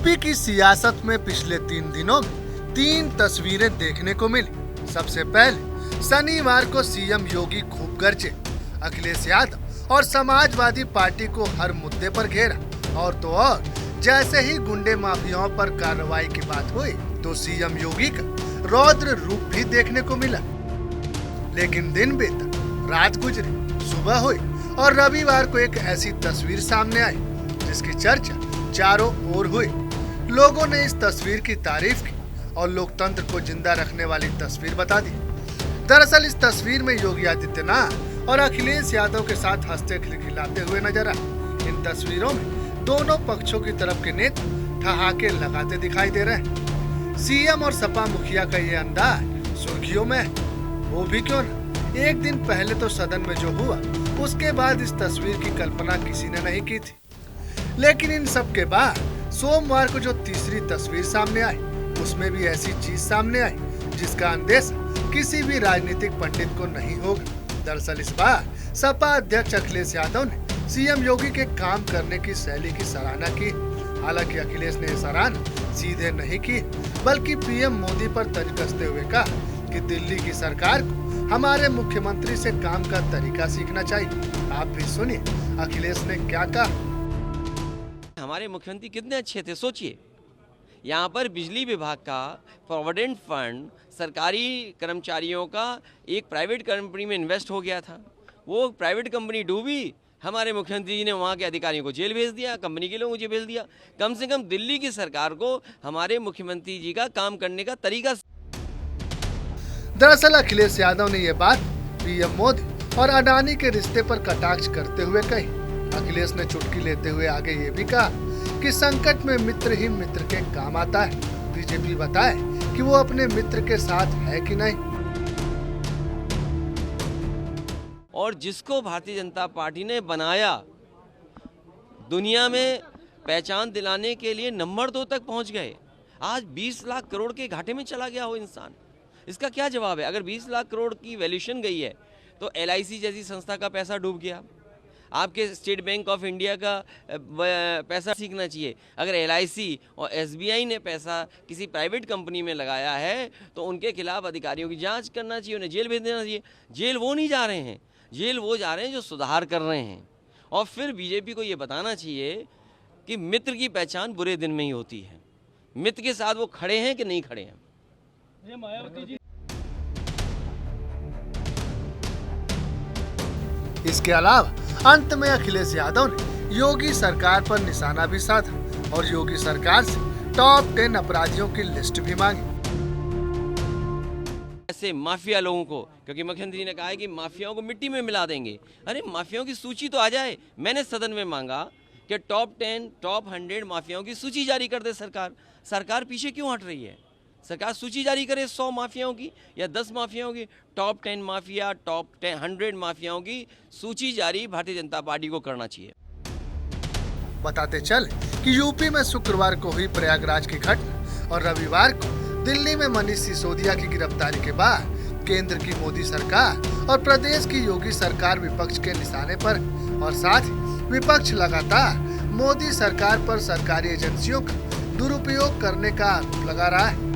UP की सियासत में पिछले 3 दिनों में 3 तस्वीरें देखने को मिली। सबसे पहले शनिवार को सीएम योगी खूब गरजे, अखिलेश यादव और समाजवादी पार्टी को हर मुद्दे पर घेरा। और तो और जैसे ही गुंडे माफियाओं पर कार्रवाई की बात हुई तो सीएम योगी का रौद्र रूप भी देखने को मिला। लेकिन दिन बीता, रात गुजरी, सुबह हुई और रविवार को एक ऐसी तस्वीर सामने आई जिसकी चर्चा चारों ओर हुई। लोगों ने इस तस्वीर की तारीफ की और लोकतंत्र को जिंदा रखने वाली तस्वीर बता दी। दरअसल इस तस्वीर में योगी आदित्यनाथ और अखिलेश यादव के साथ हंसते खिलखिलाते हुए नजर आए। इन तस्वीरों में दोनों पक्षों की तरफ के नेता ठहाके लगाते दिखाई दे रहे हैं। सीएम और सपा मुखिया का ये अंदाज सुर्खियों में है। वो भी क्यों न, एक दिन पहले तो सदन में जो हुआ उसके बाद इस तस्वीर की कल्पना किसी ने नहीं की थी। लेकिन इन सब के बाद सोमवार को जो तीसरी तस्वीर सामने आई उसमें भी ऐसी चीज सामने आई जिसका अंदेशा किसी भी राजनीतिक पंडित को नहीं होगा। दरअसल इस बार सपा अध्यक्ष अखिलेश यादव ने सीएम योगी के काम करने की शैली की सराहना की। हालांकि अखिलेश ने सराहना सीधे नहीं की बल्कि पीएम मोदी पर तंज कसते हुए कहा कि दिल्ली की सरकार को हमारे मुख्यमंत्री से काम का तरीका सीखना चाहिए। आप भी सुनिए अखिलेश ने क्या कहा। हमारे मुख्यमंत्री कितने अच्छे थे, सोचिए। यहाँ पर बिजली विभाग का प्रोविडेंट फंड सरकारी कर्मचारियों का एक प्राइवेट कंपनी में इन्वेस्ट हो गया था। वो प्राइवेट कंपनी डूबी, हमारे मुख्यमंत्री जी ने वहाँ के अधिकारियों को जेल भेज दिया, कंपनी के लोगों को भेज दिया। कम से कम दिल्ली की सरकार को हमारे मुख्यमंत्री जी का काम करने का तरीका। दरअसल अखिलेश यादव ने ये बात पीएम मोदी और अडानी के रिश्ते पर कटाक्ष करते हुए कही। अखिलेश ने चुटकी लेते हुए आगे ये भी कहा कि संकट में मित्र ही मित्र के काम आता है। बीजेपी बताए कि वो अपने मित्र के साथ है कि नहीं। और जिसको भारतीय जनता पार्टी ने बनाया, दुनिया में पहचान दिलाने के लिए नंबर 2 तक पहुंच गए। आज 20 लाख करोड़ के घाटे में चला गया हो इंसान, इसका क्या जवाब है? अगर 20 लाख करोड़ की वैल्यूएशन गई है तो LIC जैसी संस्था का पैसा डूब गया। आपके स्टेट बैंक ऑफ इंडिया का पैसा सीखना चाहिए। अगर LIC और SBI ने पैसा किसी प्राइवेट कंपनी में लगाया है तो उनके खिलाफ अधिकारियों की जांच करना चाहिए, उन्हें जेल भेज देना चाहिए। जेल वो नहीं जा रहे हैं, जेल वो जा रहे हैं जो सुधार कर रहे हैं। और फिर बीजेपी को ये बताना चाहिए कि मित्र की पहचान बुरे दिन में ही होती है। मित्र के साथ वो खड़े हैं कि नहीं खड़े हैं। इसके अलावा अंत में अखिलेश यादव ने योगी सरकार पर निशाना भी साधा और योगी सरकार से टॉप 10 अपराधियों की लिस्ट भी मांगी। ऐसे माफिया लोगों को, क्योंकि मुख्यमंत्री ने कहा है कि माफियाओं को मिट्टी में मिला देंगे। अरे माफियाओं की सूची तो आ जाए। मैंने सदन में मांगा कि टॉप 10, टॉप 100 माफियाओं की सूची जारी कर दे सरकार। सरकार पीछे क्यों हट रही है? सरकार सूची जारी करे 100 माफियाओं की या 10 माफियाओं की। टॉप 10 माफिया, टॉप 100 माफियाओं की सूची जारी भारतीय जनता पार्टी को करना चाहिए। बताते चले कि यूपी में शुक्रवार को हुई प्रयागराज की घटना और रविवार को दिल्ली में मनीष सिसोदिया की गिरफ्तारी के बाद केंद्र की मोदी सरकार और प्रदेश की योगी सरकार विपक्ष के निशाने पर, और साथ ही विपक्ष लगातार मोदी सरकार पर सरकारी एजेंसियों का दुरुपयोग करने का आरोप लगा रहा है।